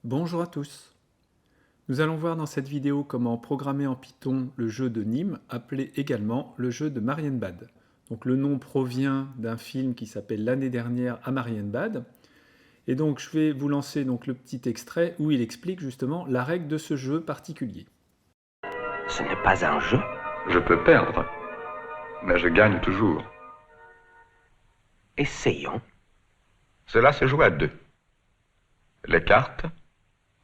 Bonjour à tous. Nous allons voir dans cette vidéo comment programmer en Python le jeu de Nîmes, appelé également le jeu de Marienbad. Donc le nom provient d'un film qui s'appelle L'année dernière à Marienbad. Et donc je vais vous lancer donc le petit extrait où il explique justement la règle de ce jeu particulier. Ce n'est pas un jeu. Je peux perdre, mais je gagne toujours. Essayons. Cela se joue à deux. Les cartes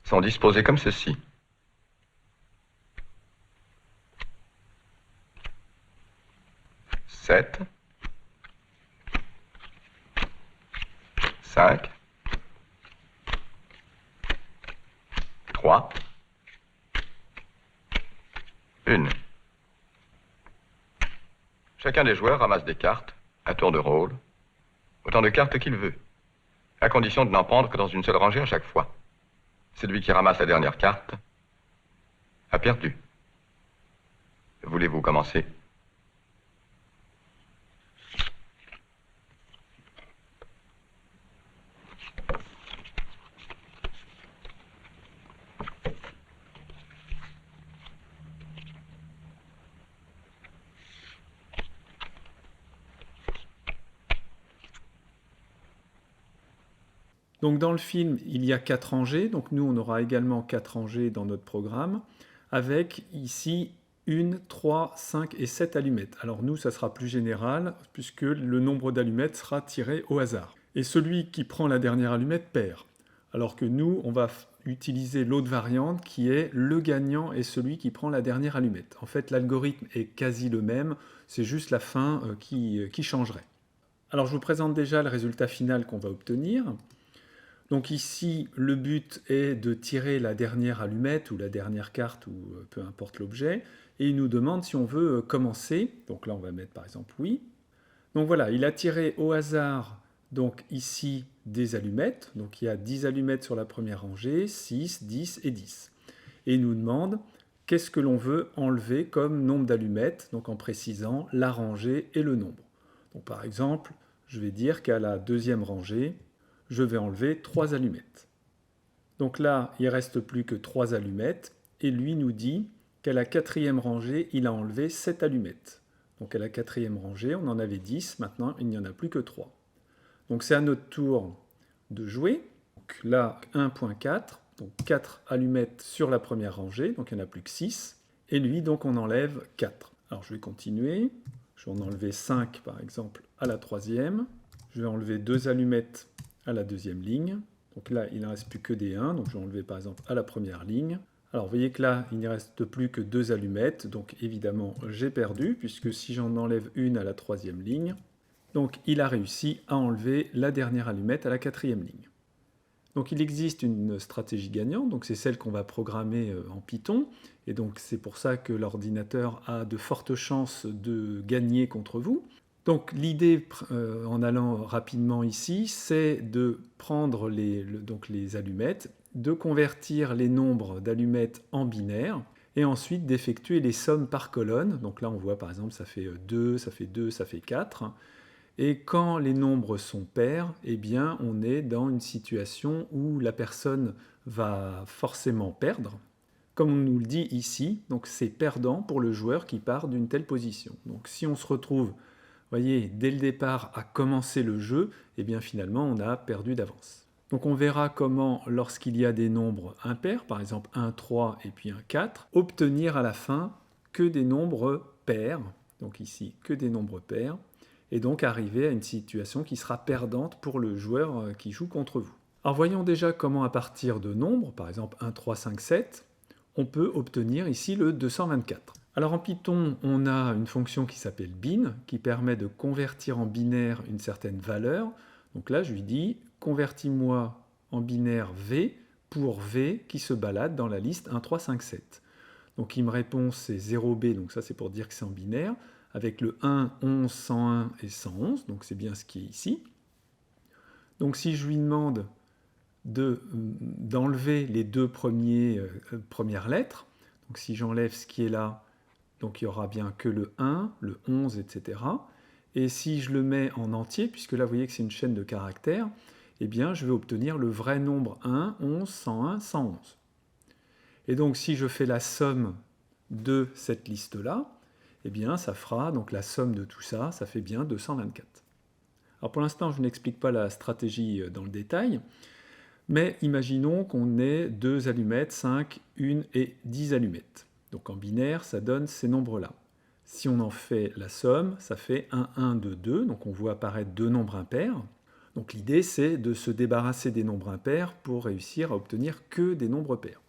sont disposées comme ceci. Sept, 5, 3, 1. Chacun des joueurs ramasse des cartes, à tour de rôle, autant de cartes qu'il veut, à condition de n'en prendre que dans une seule rangée à chaque fois. Celui qui ramasse la dernière carte a perdu. Voulez-vous commencer? Donc dans le film, il y a 4 rangées, donc nous on aura également 4 rangées dans notre programme, avec ici 1, 3, 5 et 7 allumettes. Alors nous, ça sera plus général, puisque le nombre d'allumettes sera tiré au hasard. Et celui qui prend la dernière allumette perd. Alors que nous, on va utiliser l'autre variante qui est le gagnant est celui qui prend la dernière allumette. En fait, l'algorithme est quasi le même, c'est juste la fin qui changerait. Alors je vous présente déjà le résultat final qu'on va obtenir. Donc ici, le but est de tirer la dernière allumette ou la dernière carte ou peu importe l'objet, et il nous demande si on veut commencer. Donc là, on va mettre par exemple oui. Donc voilà, il a tiré au hasard, donc ici, des allumettes. Donc il y a 10 allumettes sur la première rangée, 6, 10 et 10. Et il nous demande qu'est-ce que l'on veut enlever comme nombre d'allumettes, donc en précisant la rangée et le nombre. Donc par exemple, je vais dire qu'à la deuxième rangée, je vais enlever 3 allumettes. Donc là, il ne reste plus que 3 allumettes, et lui nous dit qu'à la quatrième rangée, il a enlevé 7 allumettes. Donc à la quatrième rangée, on en avait 10, maintenant il n'y en a plus que 3. Donc c'est à notre tour de jouer. Donc là, 1.4, donc 4 allumettes sur la première rangée, donc il n'y en a plus que 6. Et lui, donc on enlève 4. Alors je vais continuer. Je vais en enlever 5 par exemple à la troisième. Je vais enlever 2 allumettes à la deuxième ligne. Donc là, il ne reste plus que des 1, donc je vais enlever par exemple à la première ligne. Alors vous voyez que là, il n'y reste plus que 2 allumettes, donc évidemment j'ai perdu, puisque si j'en enlève une à la troisième ligne, donc il a réussi à enlever la dernière allumette à la quatrième ligne. Donc il existe une stratégie gagnante, donc c'est celle qu'on va programmer en Python, et donc c'est pour ça que l'ordinateur a de fortes chances de gagner contre vous. Donc l'idée, en allant rapidement ici, c'est de prendre les allumettes, de convertir les nombres d'allumettes en binaire, et ensuite d'effectuer les sommes par colonne. Donc là on voit par exemple ça fait 2, ça fait 2, ça fait 4. Et quand les nombres sont pairs, eh bien on est dans une situation où la personne va forcément perdre. Comme on nous le dit ici, donc c'est perdant pour le joueur qui part d'une telle position. Donc si on se retrouve, voyez, dès le départ à commencer le jeu, eh bien finalement on a perdu d'avance. Donc on verra comment, lorsqu'il y a des nombres impairs, par exemple un 3 et puis un 4, obtenir à la fin que des nombres pairs, donc ici que des nombres pairs, et donc arriver à une situation qui sera perdante pour le joueur qui joue contre vous. Alors voyons déjà comment à partir de nombres, par exemple 1, 3, 5, 7, on peut obtenir ici le 224. Alors en Python, on a une fonction qui s'appelle bin, qui permet de convertir en binaire une certaine valeur. Donc là, je lui dis, convertis-moi en binaire V pour V qui se balade dans la liste 1, 3, 5, 7. Donc il me répond c'est 0B, donc ça c'est pour dire que c'est en binaire, avec le 1, 11, 101 et 111, donc c'est bien ce qui est ici. Donc si je lui demande d'enlever les deux premières lettres, donc si j'enlève ce qui est là, donc il n'y aura bien que le 1, le 11, etc. Et si je le mets en entier, puisque là vous voyez que c'est une chaîne de caractères, eh bien, je vais obtenir le vrai nombre 1, 11, 101, 111. Et donc, si je fais la somme de cette liste-là, eh bien, ça fera, donc la somme de tout ça, ça fait bien 224. Alors, pour l'instant, je n'explique pas la stratégie dans le détail, mais imaginons qu'on ait 2 allumettes, 5, 1 et 10 allumettes. Donc, en binaire, ça donne ces nombres-là. Si on en fait la somme, ça fait 1, 1, 2, 2, donc on voit apparaître 2 nombres impairs. Donc l'idée, c'est de se débarrasser des nombres impairs pour réussir à obtenir que des nombres pairs.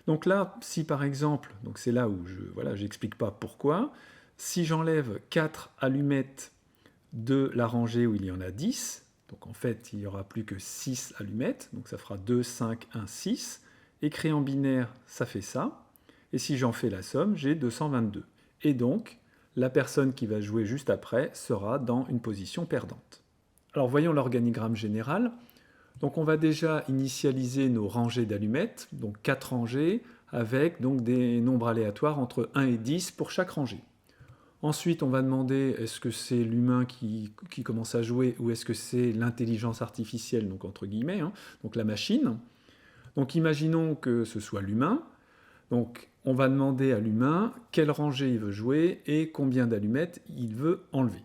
Donc là, si par exemple, donc c'est là où je n'explique pas pourquoi, si j'enlève 4 allumettes de la rangée où il y en a 10, donc en fait il n'y aura plus que 6 allumettes, donc ça fera 2, 5, 1, 6, écrit en binaire, ça fait ça, et si j'en fais la somme, j'ai 222. Et donc, la personne qui va jouer juste après sera dans une position perdante. Alors voyons l'organigramme général. Donc on va déjà initialiser nos rangées d'allumettes, donc 4 rangées, avec donc des nombres aléatoires entre 1 et 10 pour chaque rangée. Ensuite, on va demander est-ce que c'est l'humain qui commence à jouer ou est-ce que c'est l'intelligence artificielle, donc entre guillemets, donc la machine. Donc imaginons que ce soit l'humain. Donc on va demander à l'humain quelle rangée il veut jouer et combien d'allumettes il veut enlever.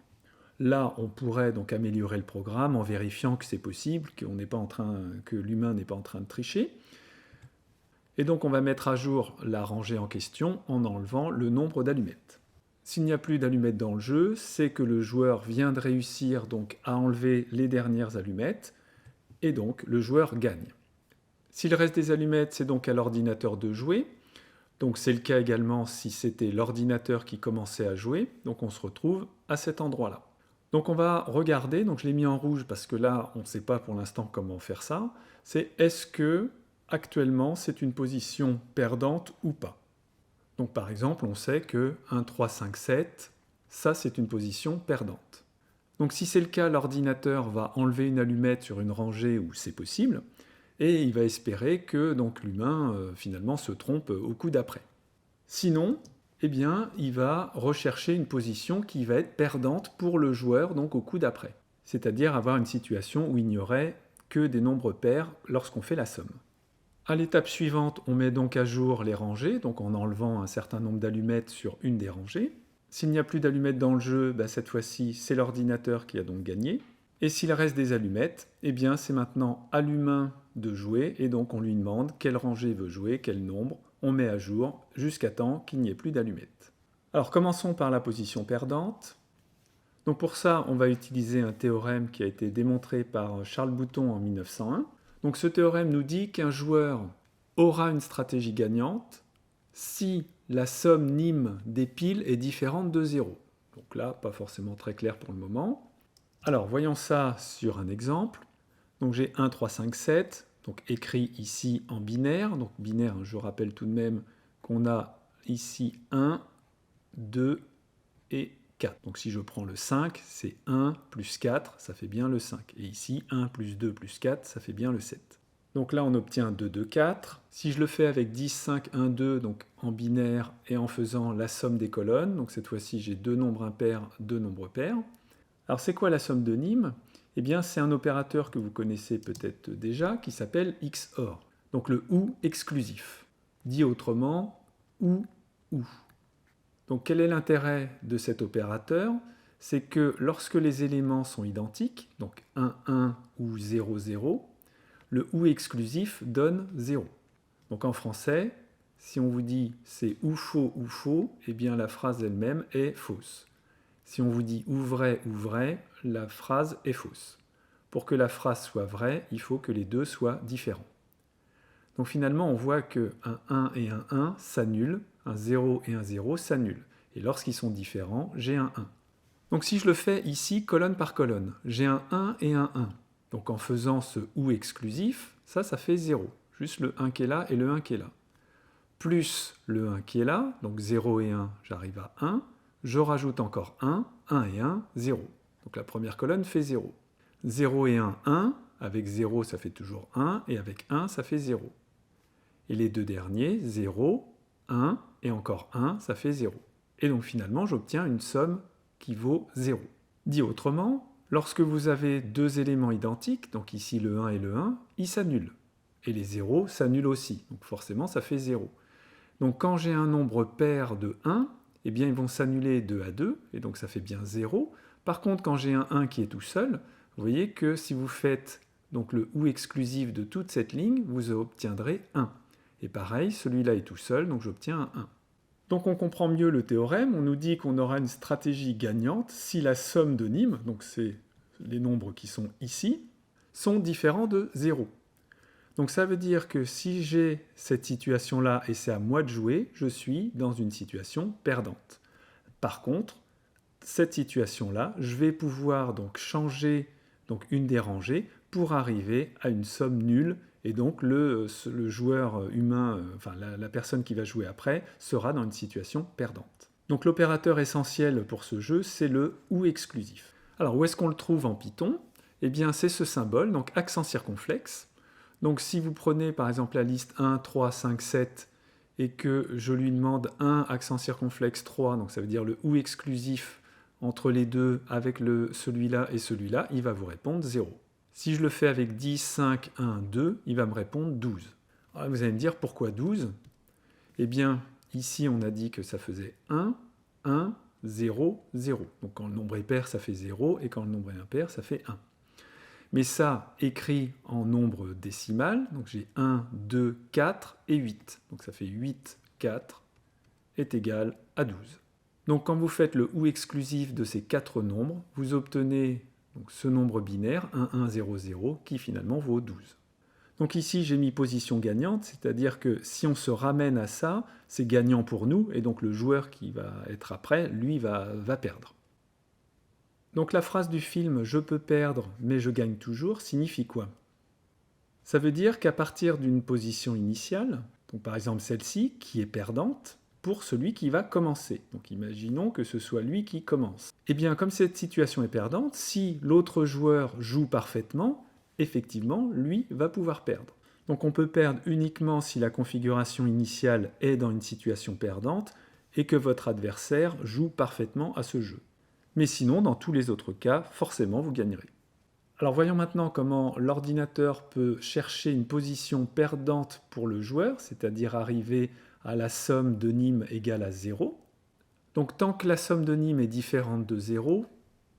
Là, on pourrait donc améliorer le programme en vérifiant que c'est possible, que l'humain n'est pas en train de tricher. Et donc on va mettre à jour la rangée en question en enlevant le nombre d'allumettes. S'il n'y a plus d'allumettes dans le jeu, c'est que le joueur vient de réussir donc à enlever les dernières allumettes, et donc le joueur gagne. S'il reste des allumettes, c'est donc à l'ordinateur de jouer. Donc c'est le cas également si c'était l'ordinateur qui commençait à jouer. Donc on se retrouve à cet endroit-là. Donc on va regarder, donc je l'ai mis en rouge parce que là on ne sait pas pour l'instant comment faire ça. C'est est-ce que actuellement c'est une position perdante ou pas. Donc par exemple on sait que 1, 3, 5, 7, ça c'est une position perdante. Donc si c'est le cas, l'ordinateur va enlever une allumette sur une rangée où c'est possible. Et il va espérer que donc l'humain finalement se trompe au coup d'après. Sinon, eh bien, il va rechercher une position qui va être perdante pour le joueur donc au coup d'après. C'est-à-dire avoir une situation où il n'y aurait que des nombres pairs lorsqu'on fait la somme. À l'étape suivante, on met donc à jour les rangées, donc en enlevant un certain nombre d'allumettes sur une des rangées. S'il n'y a plus d'allumettes dans le jeu, cette fois-ci, c'est l'ordinateur qui a donc gagné. Et s'il reste des allumettes, eh bien c'est maintenant à l'humain de jouer, et donc on lui demande quelle rangée il veut jouer, quel nombre, on met à jour jusqu'à temps qu'il n'y ait plus d'allumettes. Alors commençons par la position perdante. Donc pour ça, on va utiliser un théorème qui a été démontré par Charles Bouton en 1901. Donc ce théorème nous dit qu'un joueur aura une stratégie gagnante si la somme NIM des piles est différente de 0. Donc là, pas forcément très clair pour le moment. Alors, voyons ça sur un exemple. Donc j'ai 1, 3, 5, 7, donc écrit ici en binaire. Donc binaire, je rappelle tout de même qu'on a ici 1, 2 et 4. Donc si je prends le 5, c'est 1 plus 4, ça fait bien le 5. Et ici, 1 plus 2 plus 4, ça fait bien le 7. Donc là, on obtient 2, 2, 4. Si je le fais avec 10, 5, 1, 2, donc en binaire et en faisant la somme des colonnes, donc cette fois-ci, j'ai 2 nombres impairs, 2 nombres pairs. Alors c'est quoi la somme de Nîmes ? Eh bien c'est un opérateur que vous connaissez peut-être déjà qui s'appelle XOR, donc le OU exclusif. Dit autrement, OU. Donc quel est l'intérêt de cet opérateur ? C'est que lorsque les éléments sont identiques, donc 1, 1 ou 0, 0, le OU exclusif donne 0. Donc en français, si on vous dit c'est ou faux, eh bien la phrase elle-même est fausse. Si on vous dit ou vrai, la phrase est fausse. Pour que la phrase soit vraie, il faut que les deux soient différents. Donc finalement, on voit que un 1 et un 1 s'annulent, un 0 et un 0 s'annulent. Et lorsqu'ils sont différents, j'ai un 1. Donc si je le fais ici, colonne par colonne, j'ai un 1 et un 1. Donc en faisant ce OU exclusif, ça fait 0. Juste le 1 qui est là et le 1 qui est là. Plus le 1 qui est là, donc 0 et 1, j'arrive à 1. Je rajoute encore 1, 1 et 1, 0. Donc la première colonne fait 0. 0 et 1, 1. Avec 0, ça fait toujours 1. Et avec 1, ça fait 0. Et les deux derniers, 0, 1 et encore 1, ça fait 0. Et donc finalement, j'obtiens une somme qui vaut 0. Dit autrement, lorsque vous avez deux éléments identiques, donc ici le 1 et le 1, ils s'annulent. Et les 0 s'annulent aussi, donc forcément ça fait 0. Donc quand j'ai un nombre pair de 1, eh bien ils vont s'annuler 2 à 2, et donc ça fait bien 0. Par contre, quand j'ai un 1 qui est tout seul, vous voyez que si vous faites donc le OU exclusif de toute cette ligne, vous obtiendrez 1. Et pareil, celui-là est tout seul, donc j'obtiens un 1. Donc on comprend mieux le théorème, on nous dit qu'on aura une stratégie gagnante si la somme de Nîmes, donc c'est les nombres qui sont ici, sont différents de 0. Donc ça veut dire que si j'ai cette situation-là et c'est à moi de jouer, je suis dans une situation perdante. Par contre, cette situation-là, je vais pouvoir donc changer donc une des rangées pour arriver à une somme nulle et donc le joueur humain, enfin la personne qui va jouer après, sera dans une situation perdante. Donc l'opérateur essentiel pour ce jeu, c'est le OU exclusif. Alors où est-ce qu'on le trouve en Python? Eh bien c'est ce symbole, donc accent circonflexe. Donc si vous prenez par exemple la liste 1, 3, 5, 7 et que je lui demande 1 accent circonflexe 3, donc ça veut dire le OU exclusif entre les deux avec celui-là et celui-là, il va vous répondre 0. Si je le fais avec 10, 5, 1, 2, il va me répondre 12. Alors vous allez me dire pourquoi 12? Eh bien ici on a dit que ça faisait 1, 1, 0, 0. Donc quand le nombre est pair, ça fait 0 et quand le nombre est impair, ça fait 1. Mais ça, écrit en nombre décimal, donc j'ai 1, 2, 4 et 8. Donc ça fait 8, 4 est égal à 12. Donc quand vous faites le OU exclusif de ces quatre nombres, vous obtenez donc, ce nombre binaire, 1, 1, 0, 0, qui finalement vaut 12. Donc ici, j'ai mis position gagnante, c'est-à-dire que si on se ramène à ça, c'est gagnant pour nous, et donc le joueur qui va être après, lui, va perdre. Donc la phrase du film « Je peux perdre, mais je gagne toujours » signifie quoi? Ça veut dire qu'à partir d'une position initiale, donc par exemple celle-ci, qui est perdante, pour celui qui va commencer. Donc imaginons que ce soit lui qui commence. Et bien comme cette situation est perdante, si l'autre joueur joue parfaitement, effectivement, lui va pouvoir perdre. Donc on peut perdre uniquement si la configuration initiale est dans une situation perdante et que votre adversaire joue parfaitement à ce jeu. Mais sinon, dans tous les autres cas, forcément, vous gagnerez. Alors voyons maintenant comment l'ordinateur peut chercher une position perdante pour le joueur, c'est-à-dire arriver à la somme de Nîmes égale à 0. Donc tant que la somme de Nîmes est différente de 0,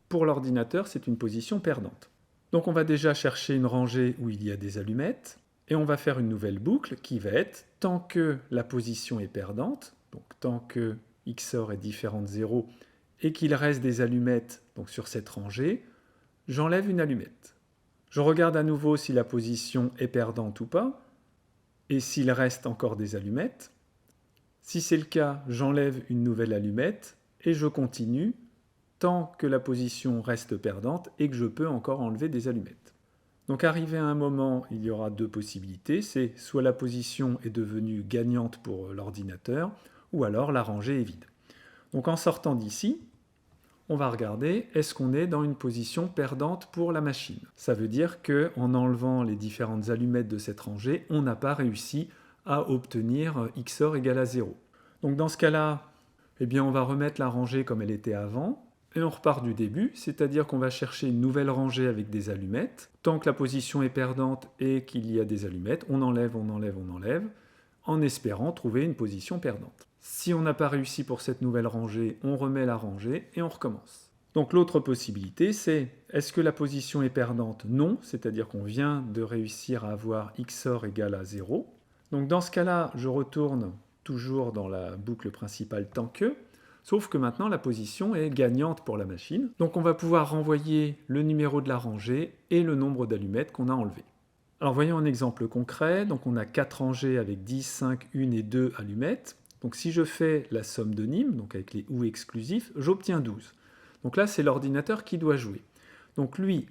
pour l'ordinateur, c'est une position perdante. Donc on va déjà chercher une rangée où il y a des allumettes, et on va faire une nouvelle boucle qui va être tant que la position est perdante, donc tant que XOR est différent de 0, et qu'il reste des allumettes donc sur cette rangée, j'enlève une allumette. Je regarde à nouveau si la position est perdante ou pas, et s'il reste encore des allumettes. Si c'est le cas, j'enlève une nouvelle allumette, et je continue tant que la position reste perdante et que je peux encore enlever des allumettes. Donc arrivé à un moment, il y aura deux possibilités, c'est soit la position est devenue gagnante pour l'ordinateur, ou alors la rangée est vide. Donc en sortant d'ici, on va regarder est-ce qu'on est dans une position perdante pour la machine. Ça veut dire qu'en enlevant les différentes allumettes de cette rangée, on n'a pas réussi à obtenir XOR égale à 0. Donc dans ce cas-là, eh bien on va remettre la rangée comme elle était avant, et on repart du début, c'est-à-dire qu'on va chercher une nouvelle rangée avec des allumettes. Tant que la position est perdante et qu'il y a des allumettes, on enlève, on enlève, on enlève, en espérant trouver une position perdante. Si on n'a pas réussi pour cette nouvelle rangée, on remet la rangée et on recommence. Donc l'autre possibilité, c'est est-ce que la position est perdante? Non, c'est-à-dire qu'on vient de réussir à avoir XOR égale à 0. Donc dans ce cas-là, je retourne toujours dans la boucle principale tant que, sauf que maintenant la position est gagnante pour la machine. Donc on va pouvoir renvoyer le numéro de la rangée et le nombre d'allumettes qu'on a enlevé. Alors voyons un exemple concret. Donc on a 4 rangées avec 10, 5, 1 et 2 allumettes. Donc si je fais la somme de Nîmes, donc avec les OU exclusifs, j'obtiens 12. Donc là, c'est l'ordinateur qui doit jouer. Donc lui,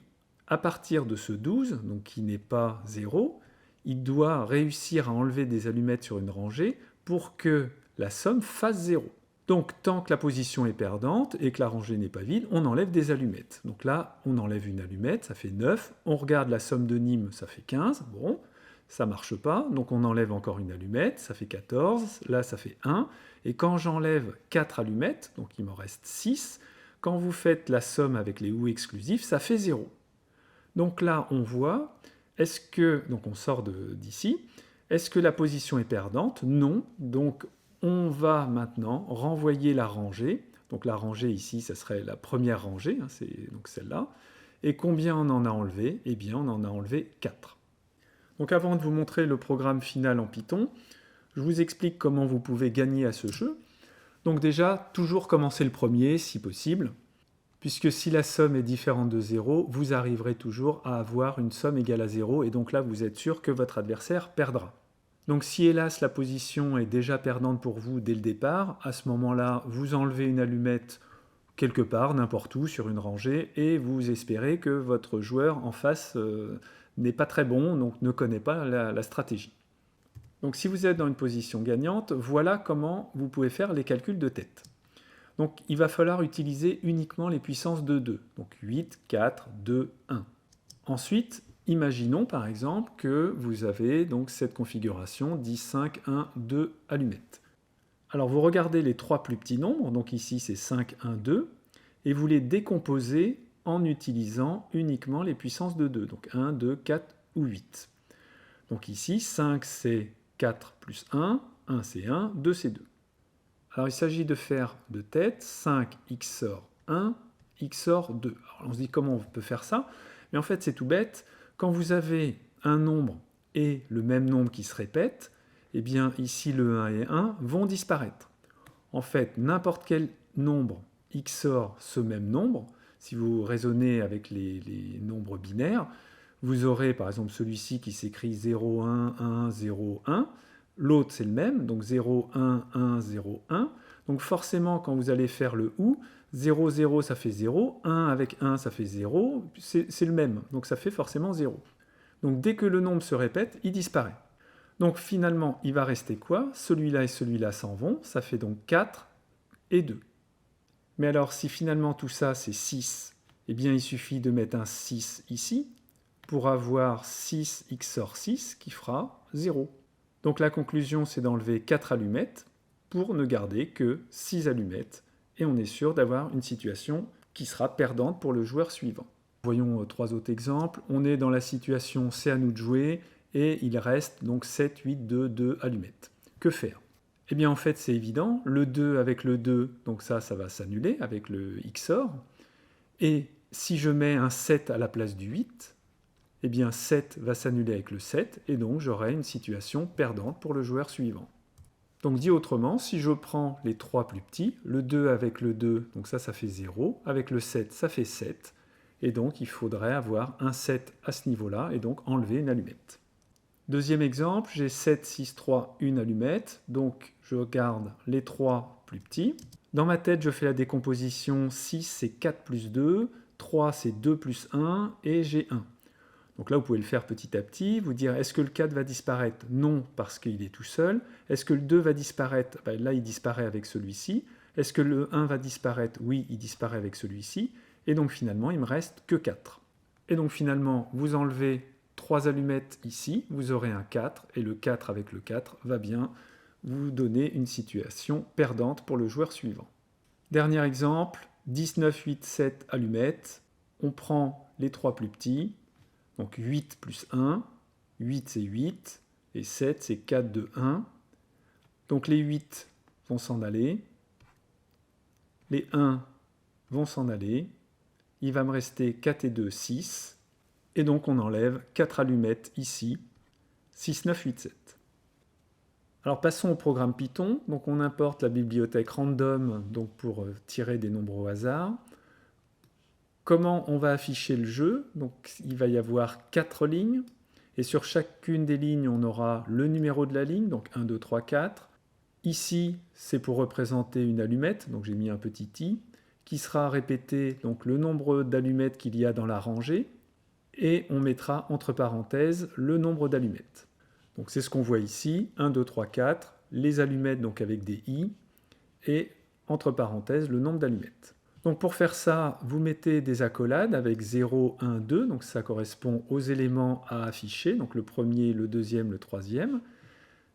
à partir de ce 12, donc qui n'est pas 0, il doit réussir à enlever des allumettes sur une rangée pour que la somme fasse 0. Donc tant que la position est perdante et que la rangée n'est pas vide, on enlève des allumettes. Donc là, on enlève une allumette, ça fait 9. On regarde la somme de Nîmes, ça fait 15. Bon, ça ne marche pas, donc on enlève encore une allumette, ça fait 14. Là, ça fait 1. Et quand j'enlève 4 allumettes, donc il m'en reste 6, quand vous faites la somme avec les ou exclusifs, ça fait 0. Donc là, on voit, est-ce que, donc on sort d'ici, est-ce que la position est perdante? Non. Donc on va maintenant renvoyer la rangée. Donc la rangée ici, ça serait la première rangée, hein, c'est donc celle-là. Et combien on en a enlevé? Eh bien, on en a enlevé 4. Donc avant de vous montrer le programme final en Python, je vous explique comment vous pouvez gagner à ce jeu. Donc déjà, toujours commencer le premier, si possible, puisque si la somme est différente de 0, vous arriverez toujours à avoir une somme égale à 0, et donc là, vous êtes sûr que votre adversaire perdra. Donc si hélas la position est déjà perdante pour vous dès le départ, à ce moment-là, vous enlevez une allumette quelque part, n'importe où, sur une rangée, et vous espérez que votre joueur en face n'est pas très bon, donc ne connaît pas la stratégie. Donc si vous êtes dans une position gagnante, voilà comment vous pouvez faire les calculs de tête. Donc il va falloir utiliser uniquement les puissances de 2, donc 8, 4, 2, 1. Ensuite, imaginons par exemple que vous avez donc cette configuration 10, 5, 1, 2 allumettes. Alors vous regardez les trois plus petits nombres, donc ici c'est 5, 1, 2, et vous les décomposez en utilisant uniquement les puissances de 2, donc 1, 2, 4 ou 8. Donc ici 5 c'est 4 plus 1, 1 c'est 1, 2 c'est 2. Alors il s'agit de faire de tête 5 XOR 1, XOR 2. Alors on se dit comment on peut faire ça? Mais en fait c'est tout bête. Quand vous avez un nombre et le même nombre qui se répète, eh bien ici le 1 et 1 vont disparaître. En fait, n'importe quel nombre XOR ce même nombre, si vous raisonnez avec les nombres binaires, vous aurez par exemple celui-ci qui s'écrit 0, 1, 1, 0, 1. L'autre c'est le même, donc 0, 1, 1, 0, 1. Donc forcément quand vous allez faire le OU, 0, 0 ça fait 0, 1 avec 1 ça fait 0, c'est le même, donc ça fait forcément 0. Donc dès que le nombre se répète, il disparaît. Donc finalement, il va rester quoi? Celui-là et celui-là s'en vont, ça fait donc 4 et 2. Mais alors si finalement tout ça c'est 6, eh bien il suffit de mettre un 6 ici pour avoir 6 XOR 6 qui fera 0. Donc la conclusion c'est d'enlever 4 allumettes pour ne garder que 6 allumettes et on est sûr d'avoir une situation qui sera perdante pour le joueur suivant. Voyons trois autres exemples. On est dans la situation c'est à nous de jouer et il reste donc 7, 8, 2, 2 allumettes. Que faire? Eh bien en fait c'est évident, le 2 avec le 2, donc ça va s'annuler avec le XOR. Et si je mets un 7 à la place du 8, eh bien 7 va s'annuler avec le 7 et donc j'aurai une situation perdante pour le joueur suivant. Donc dit autrement, si je prends les trois plus petits, le 2 avec le 2, donc ça fait 0, avec le 7 ça fait 7, et donc il faudrait avoir un 7 à ce niveau-là et donc enlever une allumette. Deuxième exemple, j'ai 7, 6, 3, une allumette, donc je garde les trois plus petits. Dans ma tête, je fais la décomposition, 6 c'est 4 plus 2, 3 c'est 2 plus 1, et j'ai 1. Donc là, vous pouvez le faire petit à petit, vous dire est-ce que le 4 va disparaître? Non, parce qu'il est tout seul. Est-ce que le 2 va disparaître? Là, il disparaît avec celui-ci. Est-ce que le 1 va disparaître? Oui, il disparaît avec celui-ci. Et donc finalement, il me reste que 4. Et donc finalement, vous enlevez 3 allumettes ici, vous aurez un 4, et le 4 avec le 4 va bien vous donner une situation perdante pour le joueur suivant. Dernier exemple, 19, 8, 7 allumettes. On prend les trois plus petits. Donc 8 plus 1, 8 c'est 8, et 7 c'est 4, 2, 1. Donc les 8 vont s'en aller, les 1 vont s'en aller, il va me rester 4 et 2, 6, et donc on enlève 4 allumettes ici, 6, 9, 8, 7. Alors passons au programme Python, donc on importe la bibliothèque random donc pour tirer des nombres au hasard. Comment on va afficher le jeu? Donc il va y avoir 4 lignes, et sur chacune des lignes, on aura le numéro de la ligne, donc 1, 2, 3, 4. Ici, c'est pour représenter une allumette, donc j'ai mis un petit i, qui sera répété, donc le nombre d'allumettes qu'il y a dans la rangée, et on mettra entre parenthèses le nombre d'allumettes. Donc c'est ce qu'on voit ici, 1, 2, 3, 4, les allumettes donc avec des i, et entre parenthèses le nombre d'allumettes. Donc pour faire ça, vous mettez des accolades avec 0, 1, 2, donc ça correspond aux éléments à afficher, donc le premier, le deuxième, le troisième.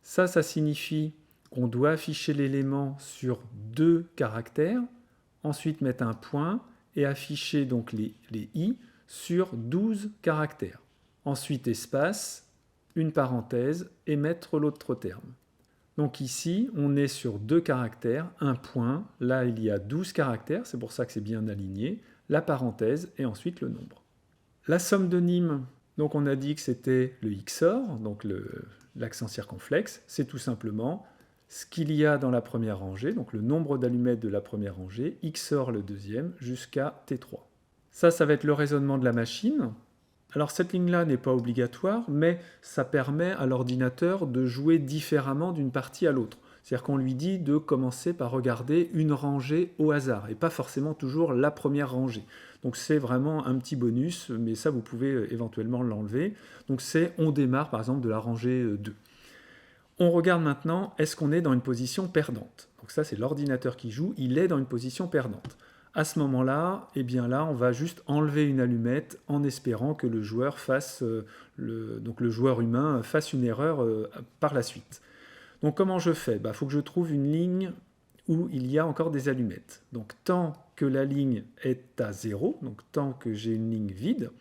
Ça signifie qu'on doit afficher l'élément sur 2 caractères. ensuite mettre un point et afficher donc les i sur 12 caractères. Ensuite espace, une parenthèse et mettre l'autre terme. Donc ici, on est sur 2 caractères, un point, là il y a 12 caractères, c'est pour ça que c'est bien aligné, la parenthèse et ensuite le nombre. La somme de Nîmes, donc on a dit que c'était le XOR, donc l'accent circonflexe, c'est tout simplement ce qu'il y a dans la première rangée, donc le nombre d'allumettes de la première rangée, XOR le deuxième, jusqu'à T3. Ça va être le raisonnement de la machine. Alors cette ligne-là n'est pas obligatoire, mais ça permet à l'ordinateur de jouer différemment d'une partie à l'autre. C'est-à-dire qu'on lui dit de commencer par regarder une rangée au hasard, et pas forcément toujours la première rangée. Donc c'est vraiment un petit bonus, mais ça vous pouvez éventuellement l'enlever. Donc on démarre par exemple de la rangée 2. On regarde maintenant, est-ce qu'on est dans une position perdante? Donc ça c'est l'ordinateur qui joue, il est dans une position perdante. À ce moment-là, eh bien là, on va juste enlever une allumette en espérant que le joueur donc le joueur humain fasse une erreur par la suite. Donc comment je fais? Il faut que je trouve une ligne où il y a encore des allumettes. Donc tant que la ligne est à 0, donc tant que j'ai une ligne vide,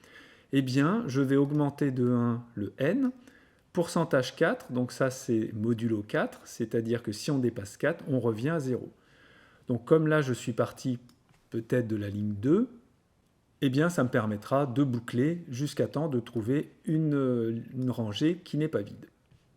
eh bien je vais augmenter de 1 le n, pourcentage 4, donc ça c'est modulo 4, c'est-à-dire que si on dépasse 4, on revient à 0. Donc comme là je suis parti peut-être de la ligne 2, eh bien ça me permettra de boucler jusqu'à temps de trouver une rangée qui n'est pas vide.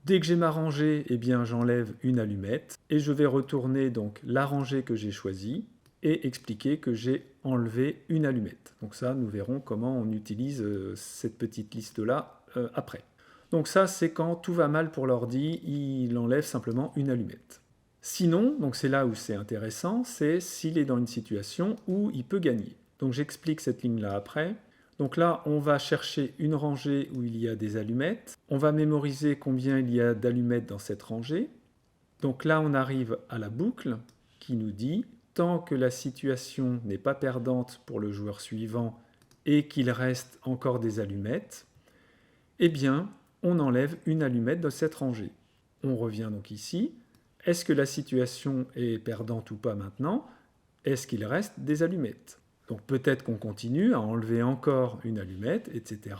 Dès que j'ai ma rangée, eh bien j'enlève une allumette et je vais retourner donc la rangée que j'ai choisie et expliquer que j'ai enlevé une allumette. Donc ça, nous verrons comment on utilise cette petite liste-là après. Donc ça, c'est quand tout va mal pour l'ordi, il enlève simplement une allumette. Sinon, donc c'est là où c'est intéressant, c'est s'il est dans une situation où il peut gagner. Donc j'explique cette ligne-là après. Donc là, on va chercher une rangée où il y a des allumettes. On va mémoriser combien il y a d'allumettes dans cette rangée. Donc là, on arrive à la boucle qui nous dit, tant que la situation n'est pas perdante pour le joueur suivant et qu'il reste encore des allumettes, eh bien, on enlève une allumette de cette rangée. On revient donc ici. Est-ce que la situation est perdante ou pas maintenant? Est-ce qu'il reste des allumettes? Donc peut-être qu'on continue à enlever encore une allumette, etc.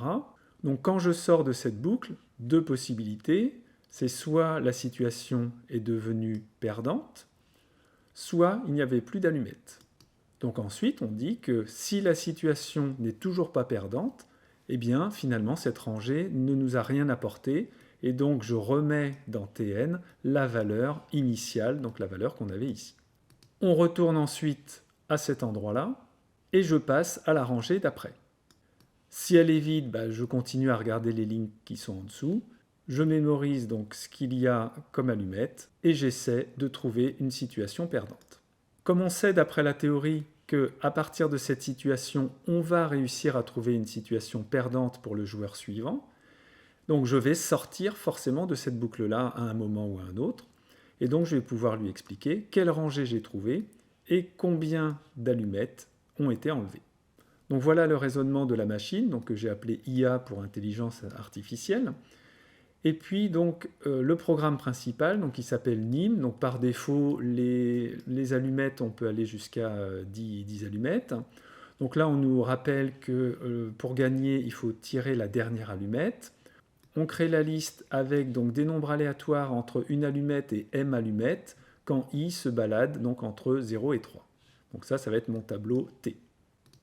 Donc quand je sors de cette boucle, 2 possibilités. C'est soit la situation est devenue perdante, soit il n'y avait plus d'allumettes. Donc ensuite, on dit que si la situation n'est toujours pas perdante, eh bien finalement cette rangée ne nous a rien apporté, et donc je remets dans Tn la valeur initiale, donc la valeur qu'on avait ici. On retourne ensuite à cet endroit-là, et je passe à la rangée d'après. Si elle est vide, je continue à regarder les lignes qui sont en dessous, je mémorise donc ce qu'il y a comme allumette, et j'essaie de trouver une situation perdante. Comme on sait d'après la théorie qu'à partir de cette situation, on va réussir à trouver une situation perdante pour le joueur suivant, donc je vais sortir forcément de cette boucle-là à un moment ou à un autre, et donc je vais pouvoir lui expliquer quelle rangée j'ai trouvée et combien d'allumettes ont été enlevées. Donc voilà le raisonnement de la machine, donc que j'ai appelé IA pour intelligence artificielle. Et puis donc le programme principal, donc qui s'appelle Nîmes. Donc par défaut, les allumettes, on peut aller jusqu'à 10 allumettes. Donc là, on nous rappelle que pour gagner, il faut tirer la dernière allumette. On crée la liste avec donc des nombres aléatoires entre une allumette et m allumettes quand i se balade donc entre 0 et 3. Donc ça va être mon tableau T.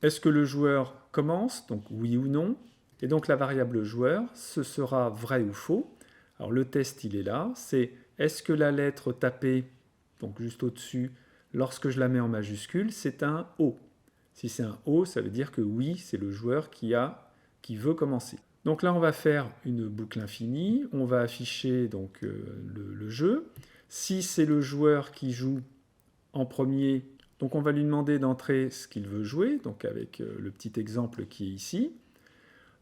Est-ce que le joueur commence? Donc oui ou non. Et donc la variable joueur, ce sera vrai ou faux. Alors le test, il est là. C'est est-ce que la lettre tapée, donc juste au-dessus, lorsque je la mets en majuscule, c'est un O. Si c'est un O, ça veut dire que oui, c'est le joueur qui veut commencer. Donc là, on va faire une boucle infinie, on va afficher donc, le jeu. Si c'est le joueur qui joue en premier, donc on va lui demander d'entrer ce qu'il veut jouer, donc avec le petit exemple qui est ici.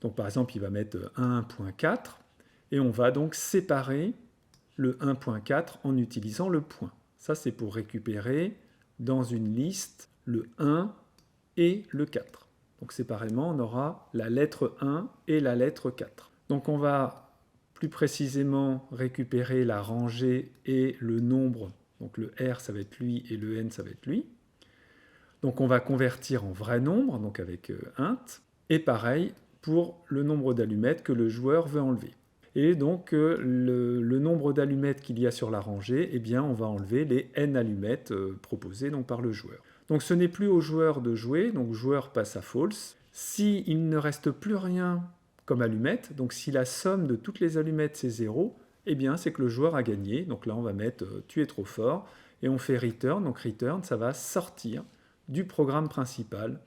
Donc par exemple, il va mettre 1.4, et on va donc séparer le 1.4 en utilisant le point. Ça, c'est pour récupérer dans une liste le 1 et le 4. Donc séparément, on aura la lettre 1 et la lettre 4. Donc on va plus précisément récupérer la rangée et le nombre. Donc le R, ça va être lui, et le N, ça va être lui. Donc on va convertir en vrai nombre, donc avec int, et pareil pour le nombre d'allumettes que le joueur veut enlever. Et donc le nombre d'allumettes qu'il y a sur la rangée, eh bien on va enlever les n allumettes proposées donc, par le joueur. Donc ce n'est plus au joueur de jouer, donc joueur passe à false. S'il ne reste plus rien comme allumette, donc si la somme de toutes les allumettes c'est 0, eh bien c'est que le joueur a gagné. Donc là on va mettre tu es trop fort, et on fait return, donc return ça va sortir du programme principal,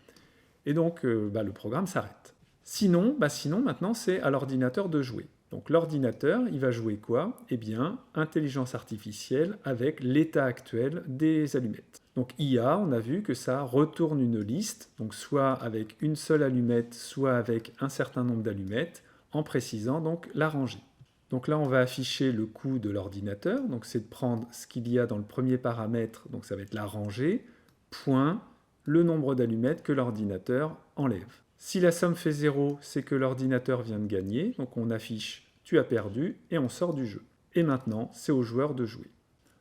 et donc le programme s'arrête. Sinon maintenant c'est à l'ordinateur de jouer. Donc l'ordinateur, il va jouer quoi? Eh bien, intelligence artificielle avec l'état actuel des allumettes. Donc IA, on a vu que ça retourne une liste, donc soit avec une seule allumette, soit avec un certain nombre d'allumettes, en précisant donc la rangée. Donc là, on va afficher le coût de l'ordinateur, donc c'est de prendre ce qu'il y a dans le premier paramètre, donc ça va être la rangée, point, le nombre d'allumettes que l'ordinateur enlève. Si la somme fait 0, c'est que l'ordinateur vient de gagner, donc on affiche tu as perdu et on sort du jeu. Et maintenant, c'est au joueur de jouer.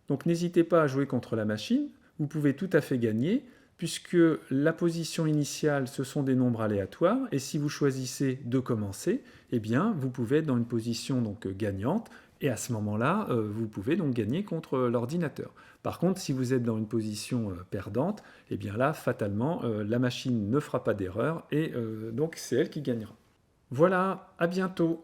Donc n'hésitez pas à jouer contre la machine, vous pouvez tout à fait gagner, puisque la position initiale, ce sont des nombres aléatoires, et si vous choisissez de commencer, eh bien, vous pouvez être dans une position donc, gagnante, et à ce moment-là, vous pouvez donc gagner contre l'ordinateur. Par contre, si vous êtes dans une position perdante, eh bien là, fatalement, la machine ne fera pas d'erreur, et donc c'est elle qui gagnera. Voilà, à bientôt.